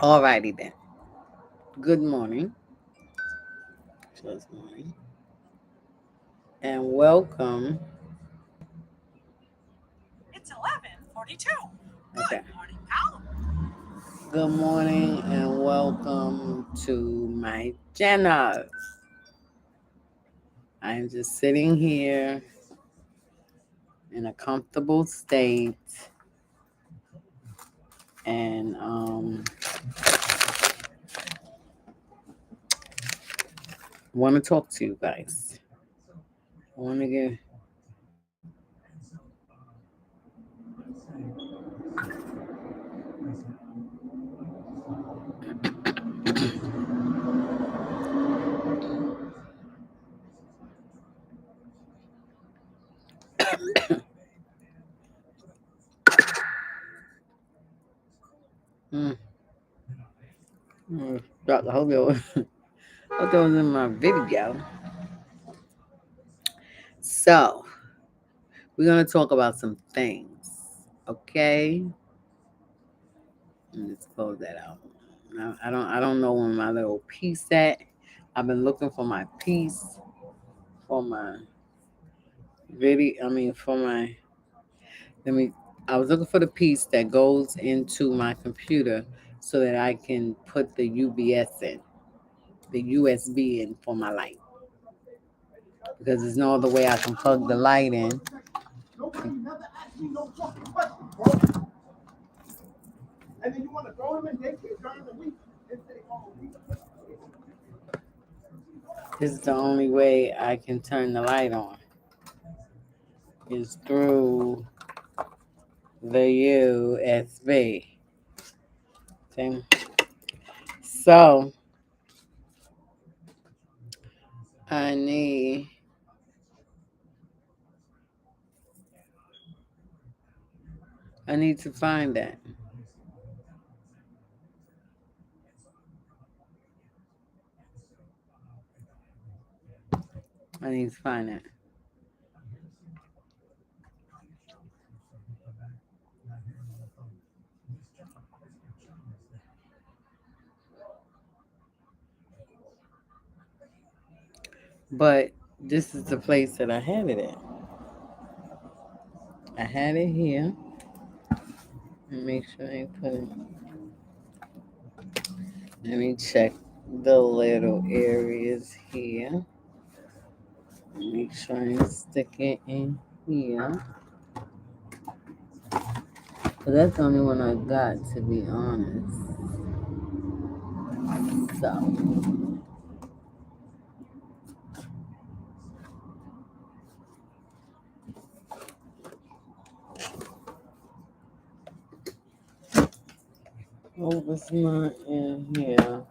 Alrighty then. Good morning. So it's morning. And welcome. It's 11:42. Okay. Good morning, pal. Good morning and welcome to my channel. I'm just sitting here in a comfortable state and want to talk to you guys. I want to get mm, Dr. Hope that was in my video. So we're gonna talk about some things. Okay. Let's close that out. I don't know when my little piece at. I've been looking for my piece for my video. For my let me. I was looking for the piece that goes into my computer so that I can put the UBS in, the USB in for my light. Because there's no other way I can plug the light in. Nobody never asked me no fucking questions, bro. And then you want to throw him in daycare during the week and say, oh, This is the only way I can turn the light on. Is through the USB. Okay. So I need I need to find that. I need to find that. But this is the place that I had it at. I had it here. Make sure I put it. Let me check the little areas here. Make sure I stick it in here. But that's the only one I got, to be honest. So, oh, it's not in here.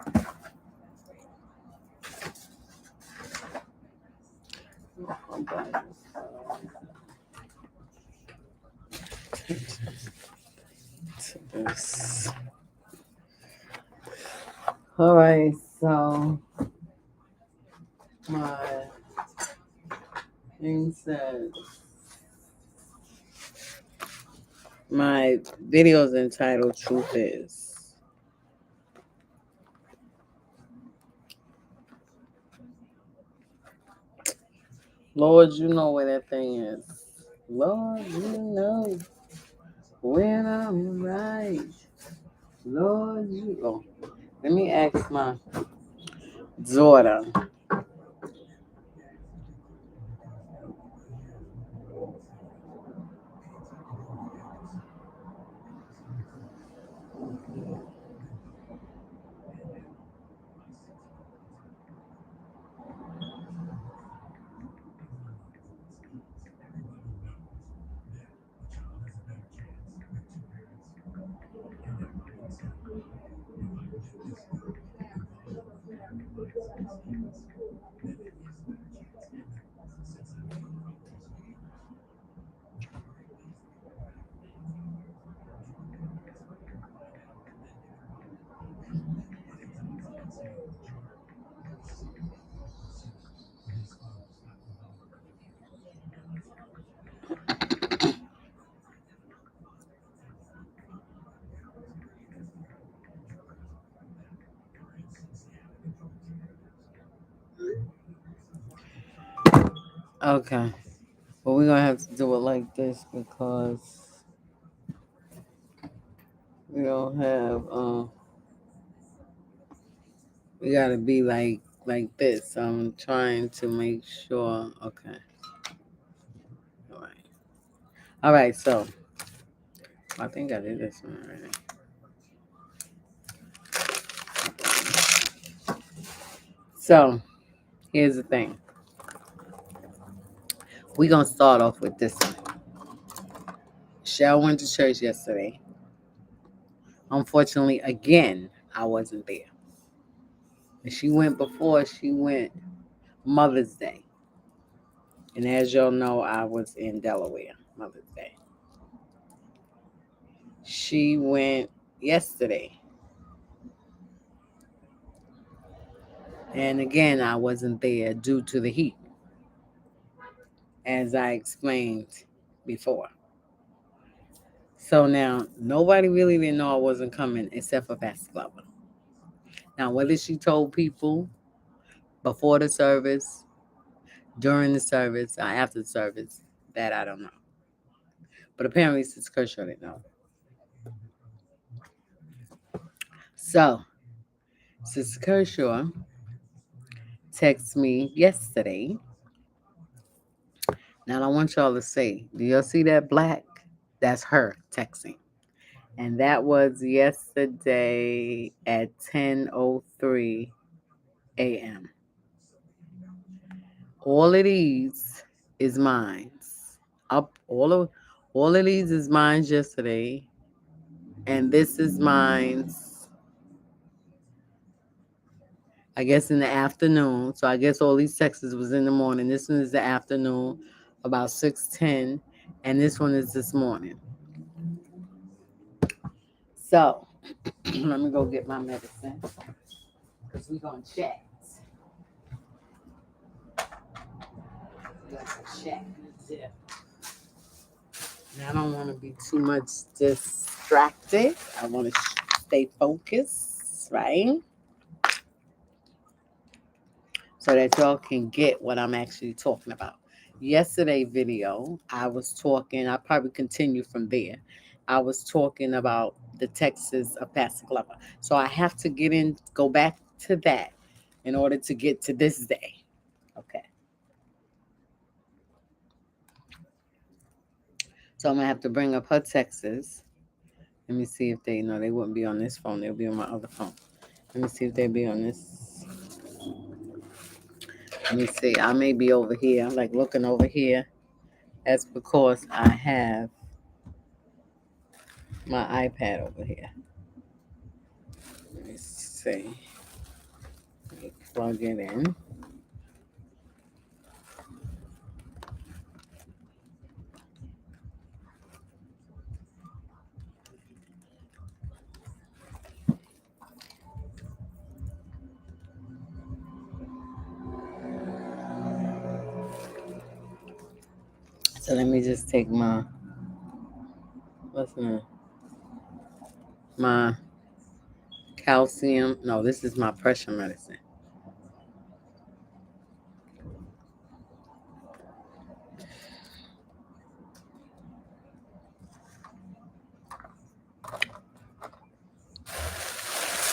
To this. All right, so my thing says my video is entitled "Truth Is." Lord, you know where that thing is. Lord, you know when I'm right. Lord, you. Oh, let me ask my daughter. Okay. But we're gonna have to do it like this because we don't have we gotta be like this. I'm trying to make sure. Okay. All right. All right, so I think I did this one already. So here's the thing. We're gonna start off with this one. Shell went to church yesterday. Unfortunately, again, I wasn't there. And she went before she went Mother's Day. And as y'all know, I was in Delaware Mother's Day. She went yesterday. And again, I wasn't there due to the heat, as I explained before. So now, nobody really didn't know I wasn't coming except for Pastor Glover. Now, whether she told people before the service, during the service, or after the service, that I don't know. But apparently, Sister Kershaw didn't know. So, Sister Kershaw texted me yesterday. Now, I want y'all to say, do y'all see that black? That's her texting. And that was yesterday at 10:03 a.m. All of these is mine. Up all of these is mine yesterday, and this is mine. I guess in the afternoon. So I guess all these texts was in the morning. This one is the afternoon, about 6:10, and this one is this morning. So let me go get my medicine because we're gonna chat. We're gonna chat. And I don't want to be too much distracted. I want to stay focused, right? So that y'all can get what I'm actually talking about. Yesterday video, I was talking, I probably continue from there. I was talking about the Texas of Pastor Glover. So I have to go back to that in order to get to this day. Okay. So I'm gonna have to bring up her Texas. Let me see if they wouldn't be on this phone. They'll be on my other phone. Let me see if they'll be on this. Let me see. I may be over here. I'm like looking over here. That's because I have my iPad over here. Let me see. Let me plug it in. So let me just take my calcium. No, this is my pressure medicine.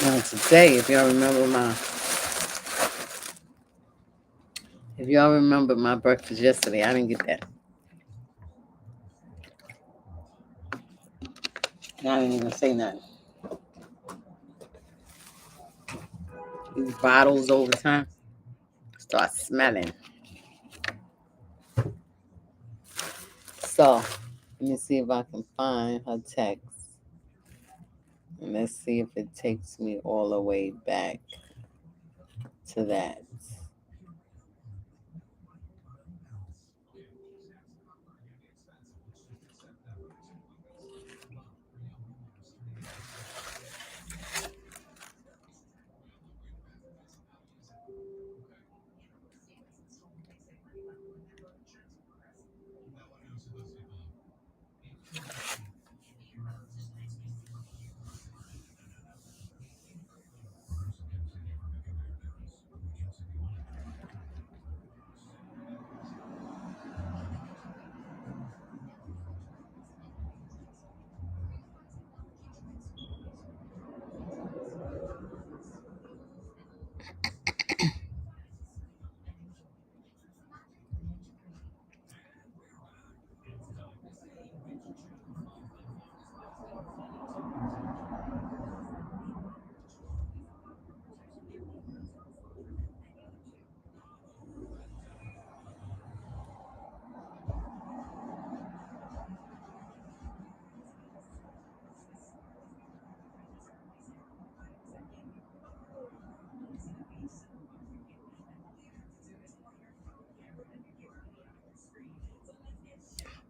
Now today, if y'all remember my breakfast yesterday, I didn't get that. And I didn't even say nothing. These bottles over time start smelling. So let me see if I can find her text. And let's see if it takes me all the way back to that.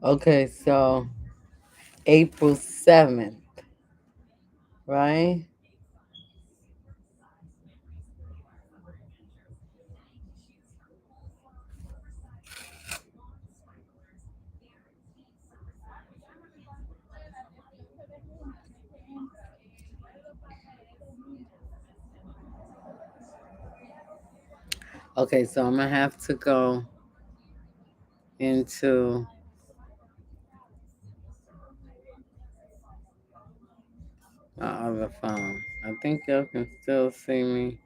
Okay, so April 7th, right? Okay, so I'm gonna have to go into my other phone. I think y'all can still see me.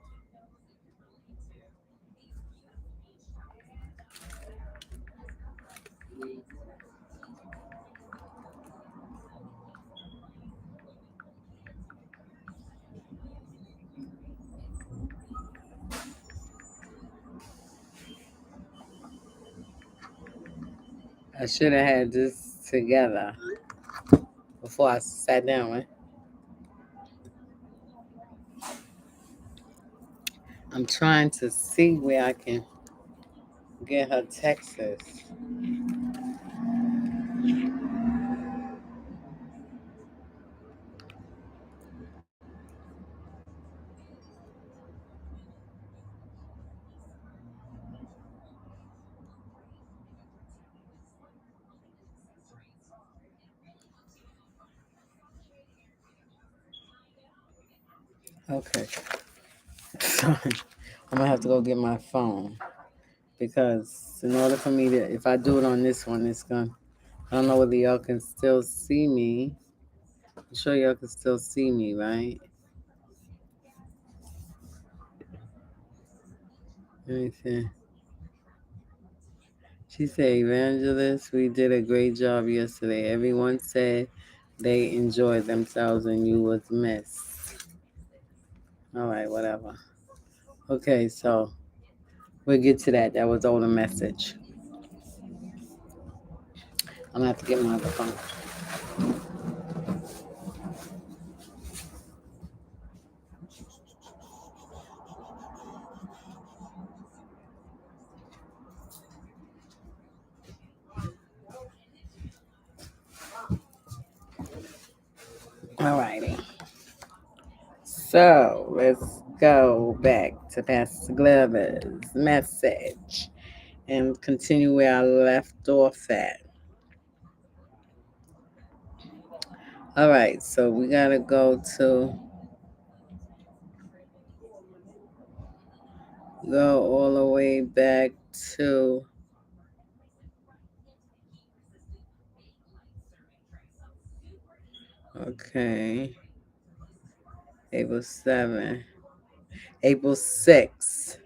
I should have had this together before I sat down. Right? I'm trying to see where I can get her Texas. Okay, so I'm gonna have to go get my phone because in order for me to, if I do it on this one, it's gonna. I don't know whether y'all can still see me. I'm sure y'all can still see me, right? Let me see. She said, Evangelist, we did a great job yesterday. Everyone said they enjoyed themselves and you was missed. All right, whatever. Okay, so we'll get to that. That was all the message. I'm gonna have to get my other phone. All righty. So let's go back to Pastor Glover's message and continue where I left off at. All right, so we gotta go all the way back to okay, April 7, April 6.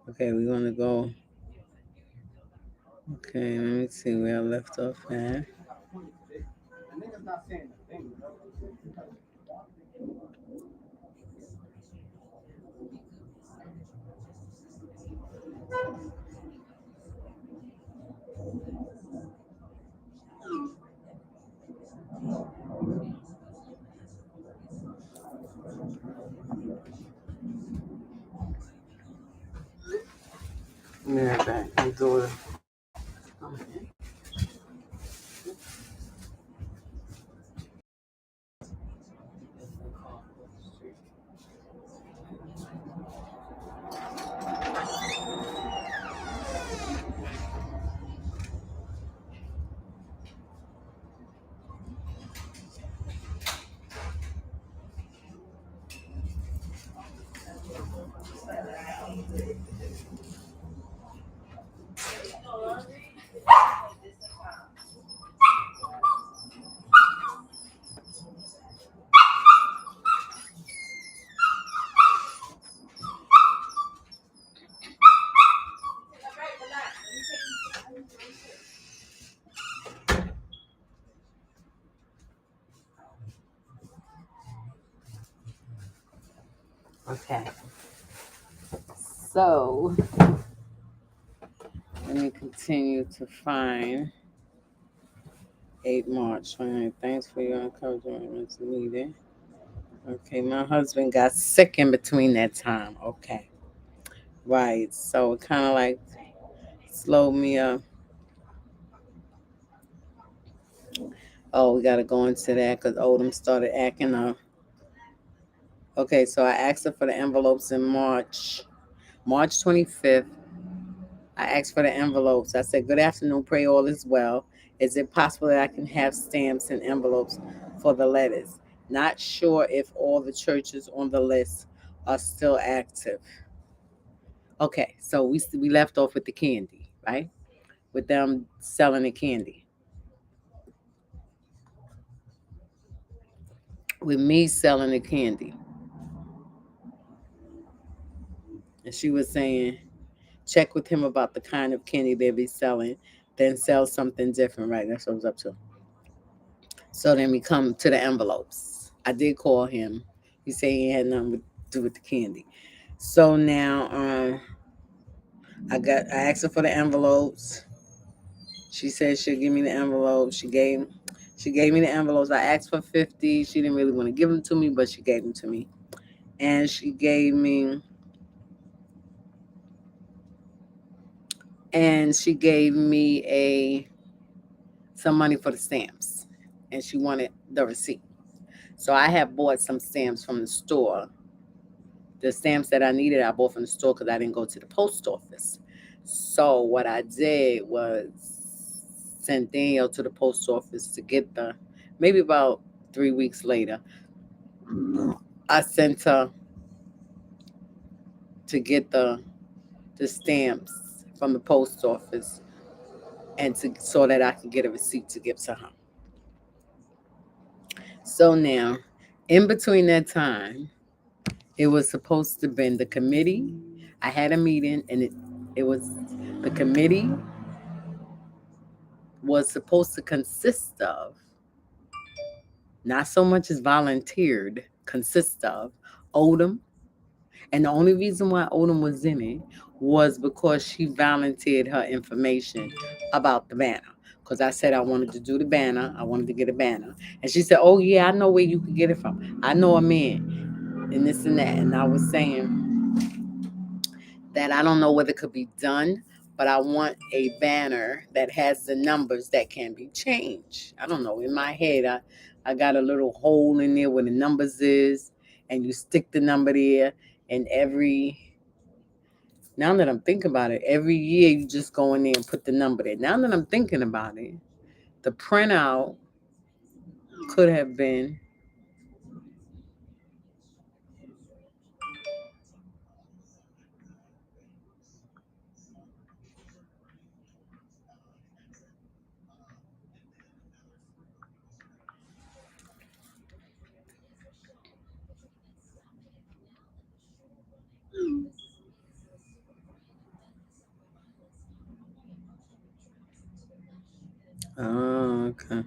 Okay, we're gonna go. Okay, let me see where I left off at. And niggas not saying a thing, you know. Yeah, back. I'm doing. Okay, so let me continue to find 8 March 29. Thanks for your encouragement. It's needed. Okay, my husband got sick in between that time. Okay, right. So it kind of like slowed me up. Oh, we gotta go into that because Odom started acting up. Okay, so I asked her for the envelopes in March 25th. I asked for the envelopes. I said, "Good afternoon, pray all is well. Is it possible that I can have stamps and envelopes for the letters? Not sure if all the churches on the list are still active." Okay, so we left off with the candy, right? With them selling the candy. With me selling the candy. And she was saying, check with him about the kind of candy they be selling, then sell something different, right? That's what I was up to. So then we come to the envelopes. I did call him. He said he had nothing to do with the candy. So now I asked her for the envelopes. She said she'll give me the envelopes. She gave me the envelopes. I asked for 50. She didn't really want to give them to me, but she gave them to me. And she gave me a some money for the stamps. And she wanted the receipt. So I had bought some stamps from the store. The stamps that I needed, I bought from the store because I didn't go to the post office. So what I did was sent Danielle to the post office to get maybe about 3 weeks later, I sent her to get the stamps from the post office and so that I could get a receipt to give to her. So now, in between that time, it was supposed to be the committee. I had a meeting and it was the committee was supposed to consist of, not so much as volunteered, consist of Odom. And the only reason why Odom was in it was because she volunteered her information about the banner. Because I said I wanted to do the banner, I wanted to get a banner. And she said, "Oh, yeah, I know where you could get it from. I know a man," and this and that. And I was saying that I don't know whether it could be done, but I want a banner that has the numbers that can be changed. I don't know. In my head, I got a little hole in there where the numbers is, and you stick the number there, and now that I'm thinking about it, every year you just go in there and put the number there. Now that I'm thinking about it, the printout could have been. Oh, okay.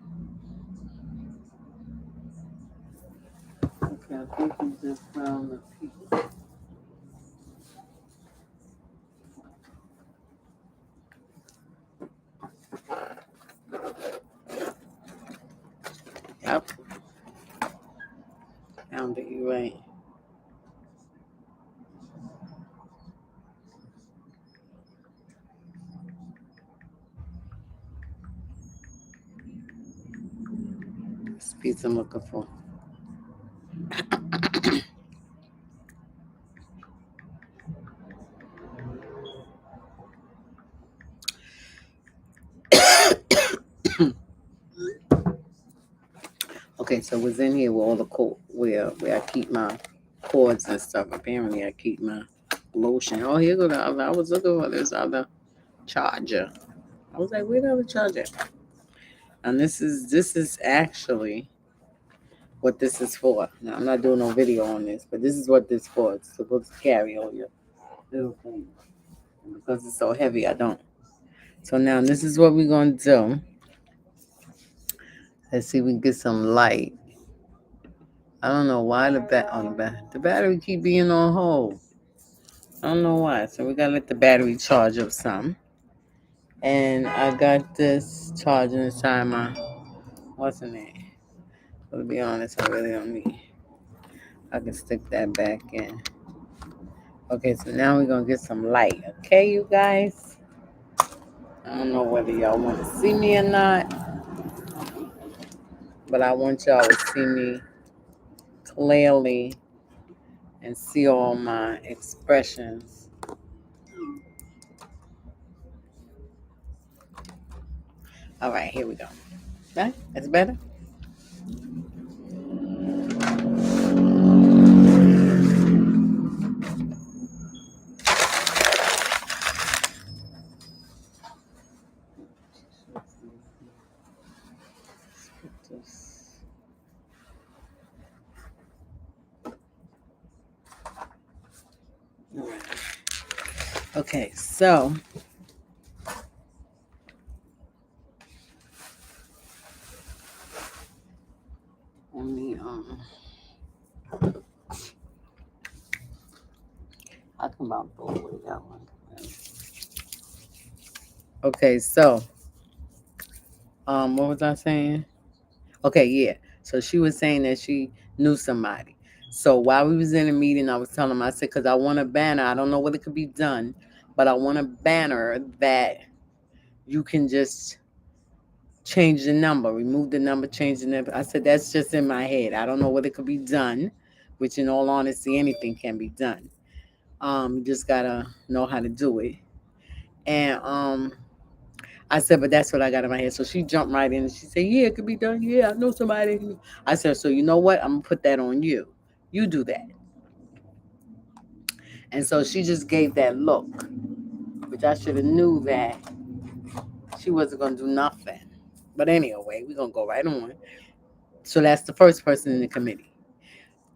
Okay, I think you just found the piece. Yep, found it. You right. This piece I'm looking for. Okay, so it was in here with all the where I keep my cords and stuff. Apparently, I keep my lotion. Oh, here go the other. I was looking for this other charger. I was like, where the other charger? And this is actually what this is for. Now I'm not doing no video on this, but this is what this for. It's supposed to carry all your little things. And because it's so heavy, I don't. So now this is what we're gonna do. Let's see if we can get some light. I don't know why the battery keep being on hold. I don't know why. So we gotta let the battery charge up some. And I got this charger inside my what's in it? To be honest, I really don't need. I can stick that back in. Okay, so now we're gonna get some light. Okay, you guys. I don't know whether y'all want to see me or not. but I want y'all to see me clearly and see all my expressions. All right, here we go. Right? That's better? Okay, so let me I can about throw away that one. Okay, so what was I saying? Okay, yeah. So she was saying that she knew somebody. So while we was in a meeting, I was telling him, I said, because I want a banner. I don't know what it could be done, but I want a banner that you can just change the number, remove the number, change the number. I said, that's just in my head. I don't know what it could be done, which in all honesty, anything can be done. You just gotta know how to do it. And I said, but that's what I got in my head. So she jumped right in and she said, yeah, it could be done. Yeah, I know somebody. I said, so you know what? I'm gonna put that on you. You do that. And so she just gave that look, which I should have knew that she wasn't gonna do nothing. But anyway, we're gonna go right on. So that's the first person in the committee.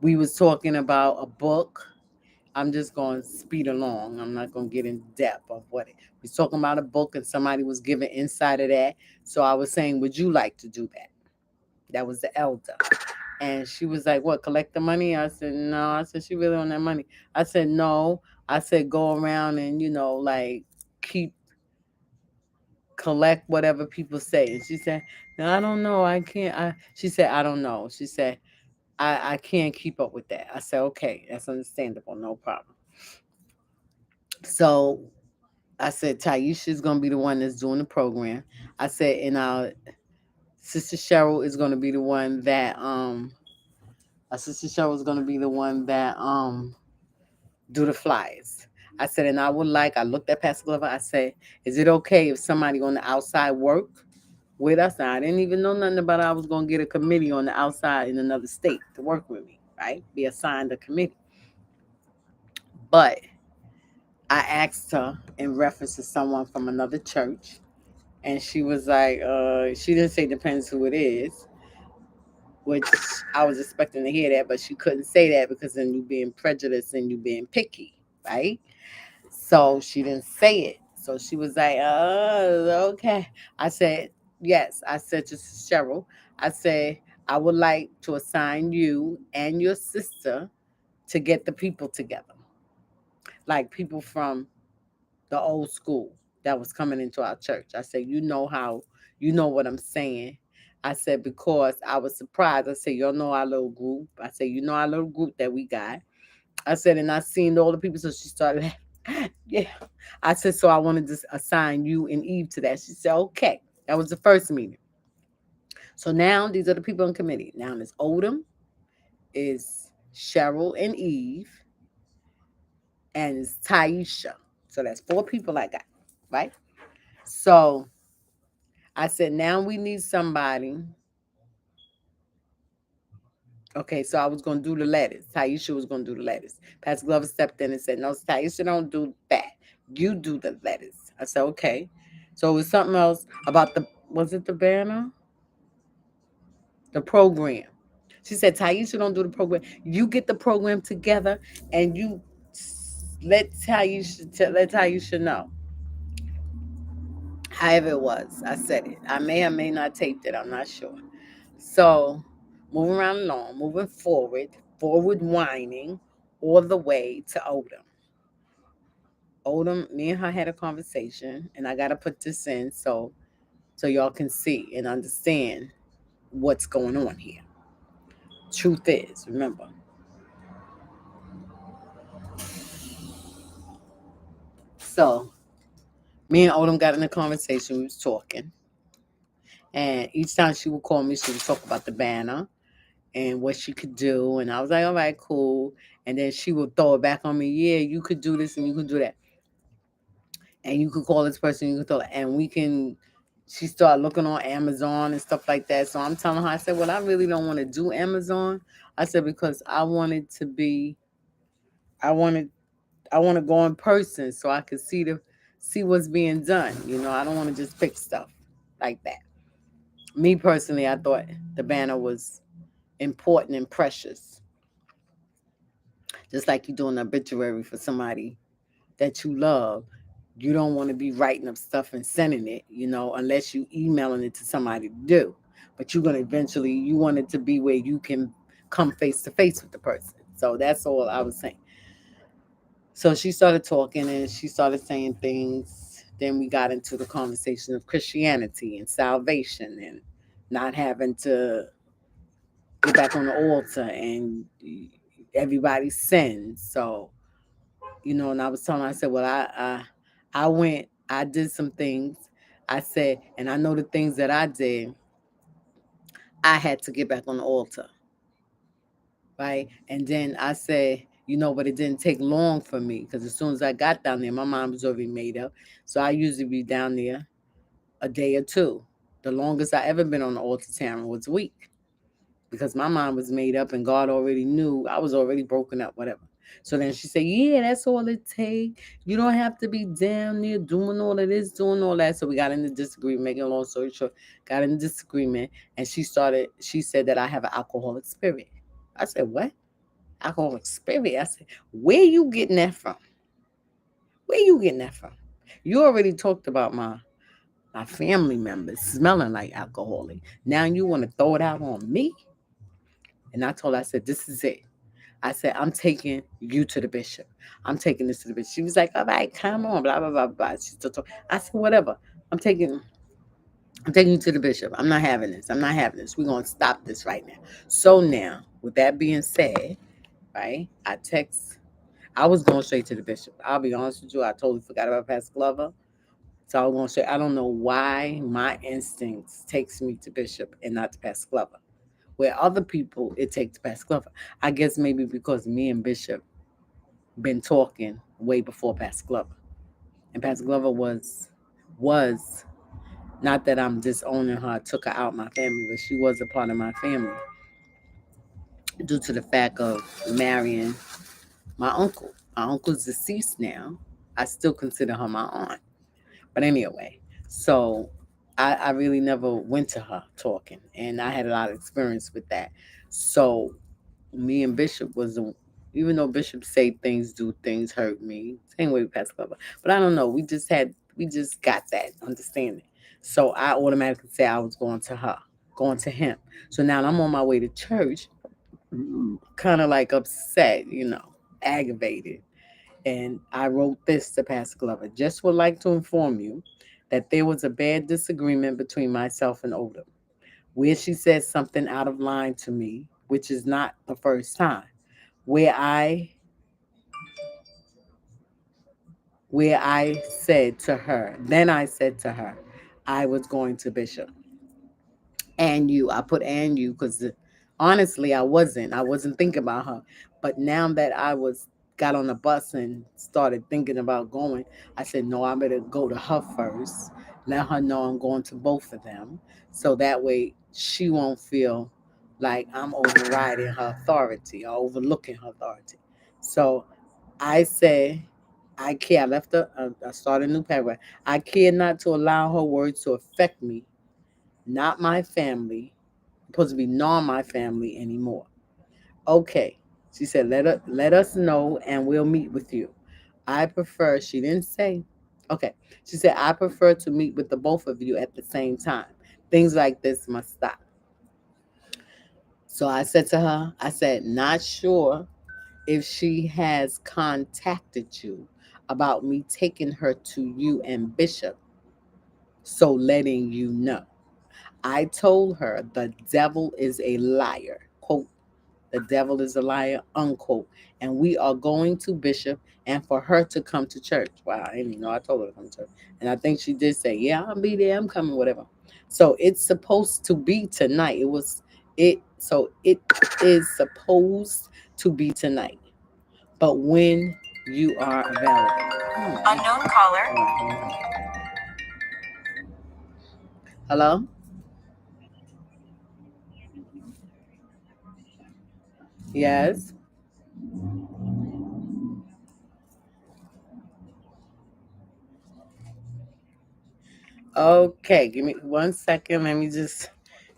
We was talking about a book. I'm just going to speed along. I'm not going to get in depth of what it. We was talking about a book and somebody was giving insight of that. So I was saying, would you like to do that? That was the elder. And she was like, what, collect the money? I said, no. I said, she really on that money. I said, no. I said, go around and, like keep collect whatever people say. And she said, no, I don't know. I can't. She said, I don't know. She said, I can't keep up with that. I said, okay, that's understandable. No problem. So I said, Taisha's going to be the one that's doing the program. I said, and our sister Cheryl is going to be the one that, our sister Cheryl is going to be the one that, do the flyers. I said, and I looked at Pastor Glover. I said, is it okay if somebody on the outside work with us? Now, I didn't even know nothing about it. I was going to get a committee on the outside in another state to work with me, right? Be assigned a committee. But I asked her in reference to someone from another church, and she was like, she didn't say depends who it is, which I was expecting to hear that, but she couldn't say that because then you being prejudiced and you being picky, right? So she didn't say it. So she was like, oh, okay. I said, yes. I said to Cheryl, I said, I would like to assign you and your sister to get the people together, like people from the old school that was coming into our church. I said, you know what I'm saying. I said, because I was surprised. I said, y'all know our little group. I said, you know our little group that we got. I said, and I seen all the people. So she started, yeah. I said, so I wanted to assign you and Eve to that. She said, okay. That was the first meeting. So now these are the people in committee. Now it's Odom, is Cheryl and Eve, and it's Taisha. So that's 4 people I got, right? So I said, now we need somebody. Okay, so I was going to do the letters. Taisha was going to do the letters. Pastor Glover stepped in and said, no, Taisha, don't do that. You do the letters. I said, okay. So it was something else about was it the banner? The program. She said, Taisha, don't do the program. You get the program together and you let Taisha know. However it was, I said it. I may or may not taped it. I'm not sure. So, moving around along, moving forward whining all the way to Odom. Odom, me and her had a conversation, and I gotta put this in so y'all can see and understand what's going on here. Truth is, remember. So, me and Odom got in a conversation. We was talking, And each time she would call me, she would talk about the banner and what she could do. And I was like, all right, cool. And then she would throw it back on me. Yeah, you could do this and you could do that. And you could call this person, you could throw, and we can. She started looking on Amazon and stuff like that. So I'm telling her, I said, well, I really don't want to do Amazon. I said, because I wanted to be, I wanted, I want to go in person so I could see what's being done. I don't want to just pick stuff like that. Me personally, I thought the banner was important and precious. Just like you doing an obituary for somebody that you love, you don't want to be writing up stuff and sending it, unless you emailing it to somebody to do. But you're gonna eventually you want it to be where you can come face to face with the person. So that's all I was saying. So she started talking and she started saying things. Then we got into the conversation of Christianity and salvation and not having to get back on the altar and everybody sins. So and I was telling her, I said, well, I went, I did some things. I said, and I know the things that I did, I had to get back on the altar, right? And then I said, but it didn't take long for me because as soon as I got down there, my mind was already made up. So I usually be down there a day or two. The longest I ever been on the altar, Taryn, was a week because my mind was made up and God already knew I was already broken up, whatever. So then she said, yeah, that's all it takes. You don't have to be down there doing all of this, doing all that. So we got into disagreement, making a long story short, got into disagreement. And she said that I have an alcoholic spirit. I said, what? Alcoholic spirit? I said, where you getting that from? Where you getting that from? You already talked about my family members smelling like alcoholic. Now you want to throw it out on me? And I told her, I said, this is it. I said, I'm taking you to the bishop. I'm taking this to the bishop. She was like, all right, come on, blah, blah, blah, blah. She still talk. I said, whatever. I'm taking I'm taking you to the bishop. I'm not having this. I'm not having this. We're gonna stop this right now. So now, with that being said, right, I was going straight to the bishop. I'll be honest with you, I totally forgot about Pastor Glover. So I was going straight. I don't know why my instincts takes me to bishop and not to Pastor Glover. Where other people it takes Pastor Glover. I guess maybe because me and Bishop been talking way before Pastor Glover. And Pastor Glover was not that I'm disowning her, I took her out my family, but she was a part of my family due to the fact of marrying my uncle. My uncle's deceased now. I still consider her my aunt. But anyway, so I really never went to her talking, and I had a lot of experience with that. So me and Bishop even though Bishop say things, do things, hurt me. Same way with Pastor Clever. But I don't know. We just got that understanding. So I automatically say I was going to her, going to him. So now I'm on my way to church, kind of like upset, aggravated. And I wrote this to Pastor Glover. Just would like to inform you that there was a bad disagreement between myself and Odom, where she said something out of line to me, which is not the first time. Where I said to her, then I said to her, I was going to Bishop. And you, I put and you because honestly, I wasn't thinking about her. But now that got on the bus and started thinking about going, I said, no, I better go to her first, let her know I'm going to both of them. So that way she won't feel like I'm overriding her authority or overlooking her authority. So I say, I care. I started a new paragraph. I care not to allow her words to affect me, not my family, supposed to be not my family anymore. Okay. She said, let us know and we'll meet with you. She didn't say, okay. She said, I prefer to meet with the both of you at the same time. Things like this must stop. So I said to her, I said, not sure if she has contacted you about me taking her to you and Bishop, so letting you know. I told her the devil is a liar, quote, the devil is a liar, unquote, and we are going to Bishop and for her to come to church. Wow, I didn't even know I told her to come to church. And I think she did say, yeah, I'll be there, I'm coming, whatever. So it's supposed to be tonight. It is supposed to be tonight. But when you are available. Unknown caller. Hello? Yes. Okay, give me 1 second. Let me just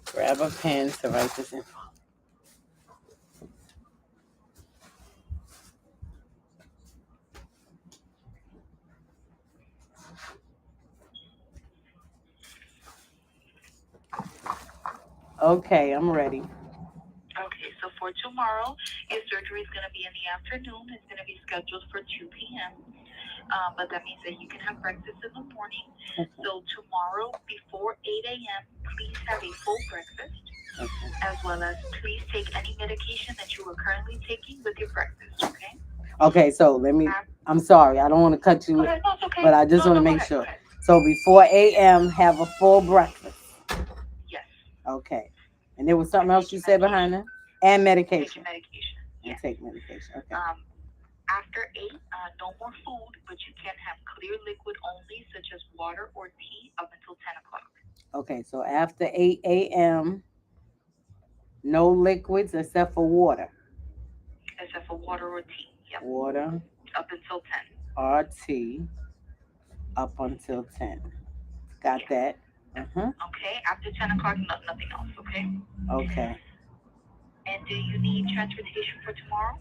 grab a pen to write this in. Okay, I'm ready. Okay, so for tomorrow, your surgery is going to be in the afternoon. It's going to be scheduled for 2 p.m. But that means that you can have breakfast in the morning. Okay. So tomorrow, before 8 a.m., please have a full breakfast, Okay. as well as please take any medication that you are currently taking with your breakfast, okay? Okay, so I'm sorry, I don't want to cut you, No, it's okay. but I just want to go make ahead, sure. go ahead. So before 8 a.m., have a full breakfast. Yes, Okay. And there was something else you said behind that? And take medication. your medication. And Yes. take medication. Okay. After 8, no more food, but you can have clear liquid only, such as water or tea, up until 10 o'clock. Okay, so after 8 a.m., no liquids except for water. Except for water or tea. Yep. Water Up until 10. or tea up until 10. Got Yes. that? Uh-huh. Okay, after 10 o'clock, nothing else, okay? Okay. And do you need transportation for tomorrow?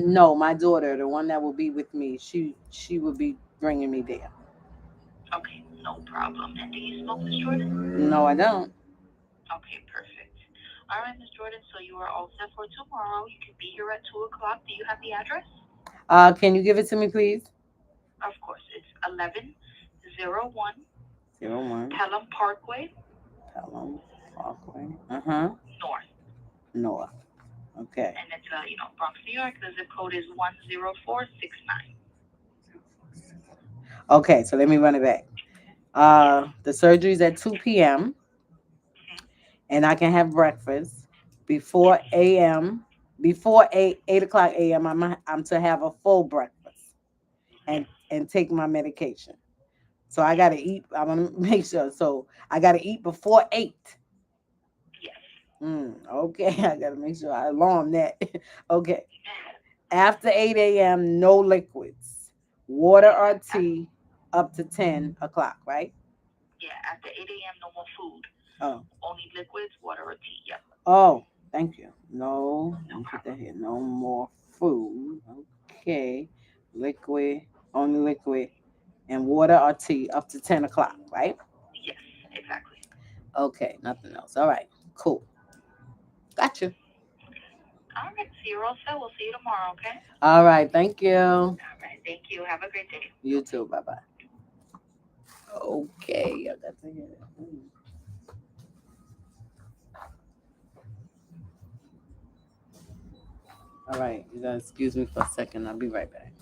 No, my daughter, the one that will be with me, she will be bringing me there. Okay, no problem. And do you smoke, Miss Jordan? No, I don't. Okay, perfect. All right, Miss Jordan, so you are all set for tomorrow. You can be here at 2 o'clock. Do you have the address? Can you give it to me, please? Of course, it's 1101 01 Pelham Parkway Pelham Parkway. Uh-huh. North. North. Okay. And it's, Bronx, New York. The zip code is 10469. Okay, so let me run it back. The surgery's at 2 p.m. and I can have breakfast before a.m. Before 8 o'clock a.m. I'm to have a full breakfast and take my medication. So I gotta eat. I want to make sure. So I gotta eat before 8. Yes. Okay, I gotta make sure I alarm that. Okay. After 8 a.m., no liquids, water or tea up to 10 o'clock, right? Yeah, after 8 a.m., no more food. Oh. Only liquids, water, or tea. Yep. Oh, thank you. No, let me put that here. No more food. Okay. Liquid, only liquid, and water or tea up to 10 o'clock, right? Yes, exactly. Okay, nothing else. All right, cool. Gotcha. All right, so you're all set. We'll see you tomorrow, okay? All right, thank you. All right, thank you. Have a great day. You too. Bye bye. Okay, I got to hear that. All right, you guys, excuse me for a second. I'll be right back.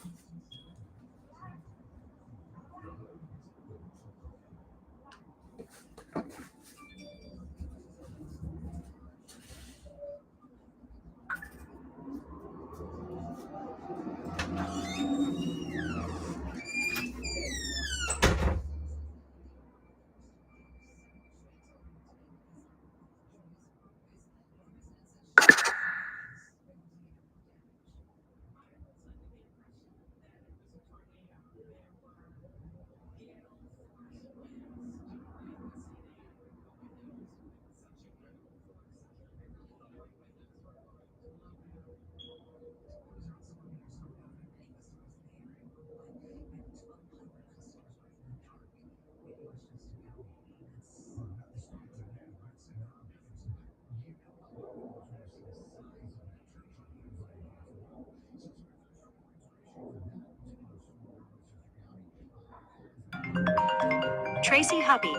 Tracy Huppy.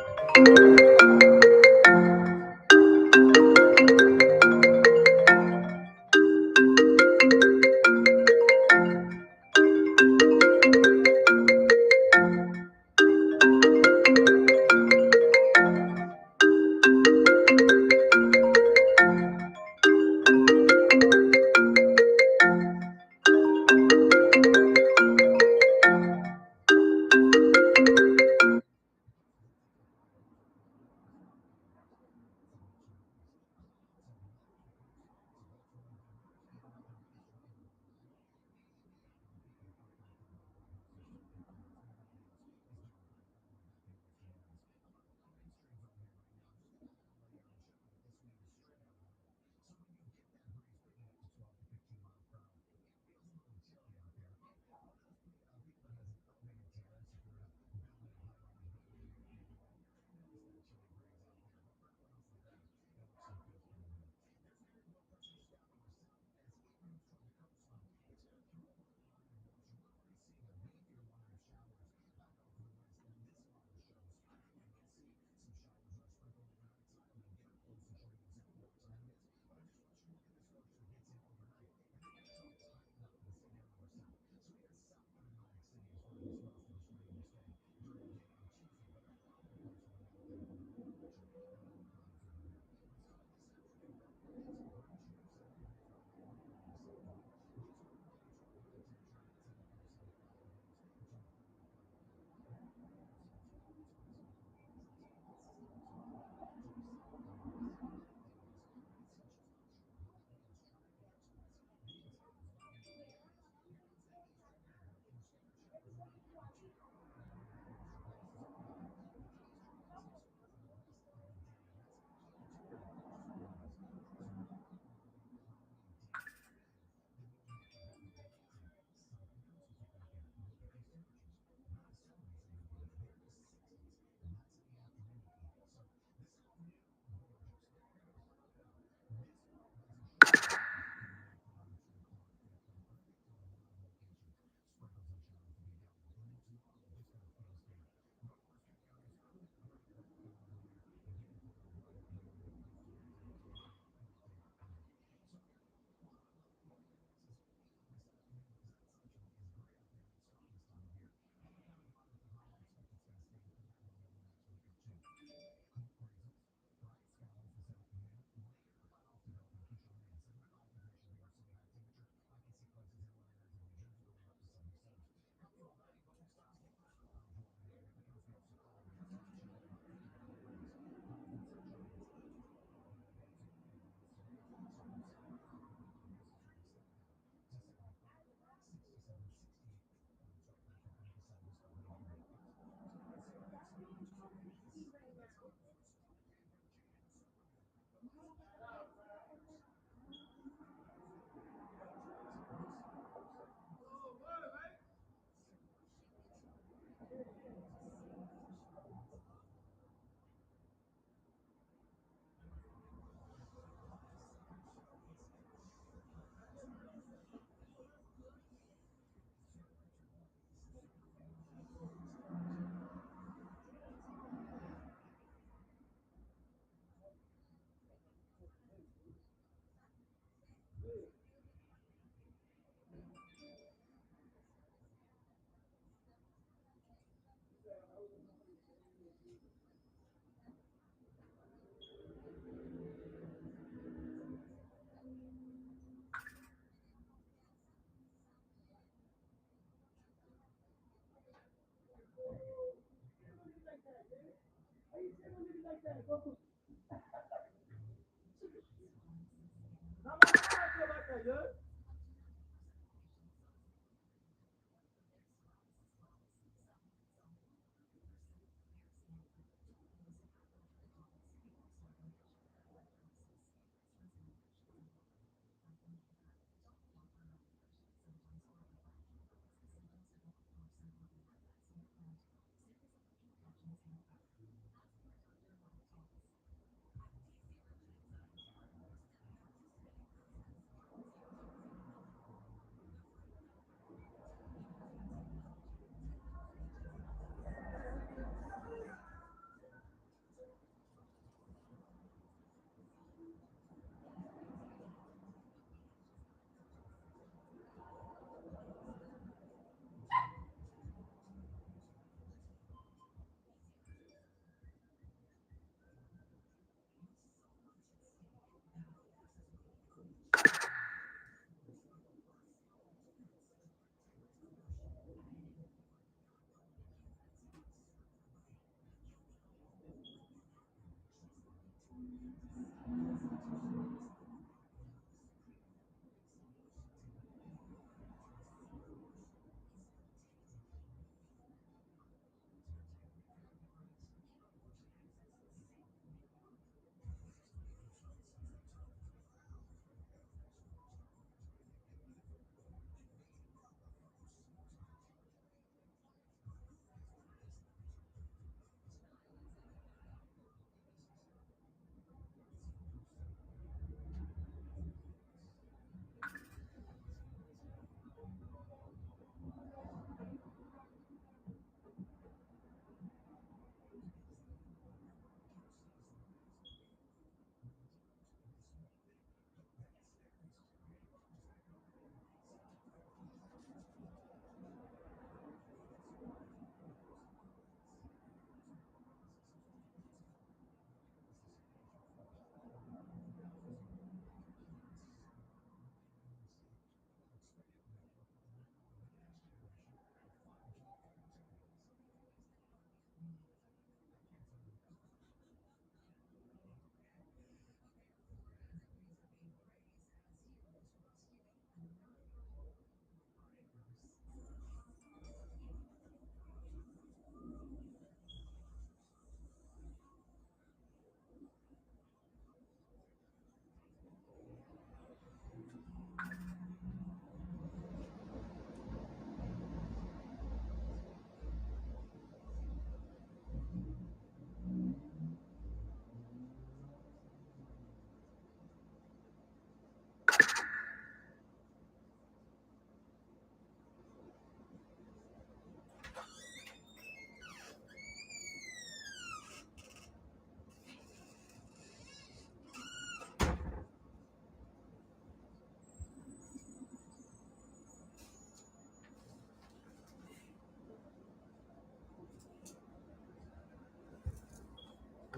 Now, how I feel about that, good?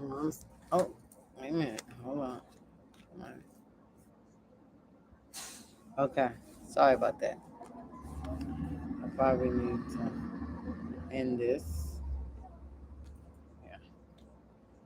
Um, oh, wait a minute. Hold on. Come on. Okay. Sorry about that. I probably need to end this.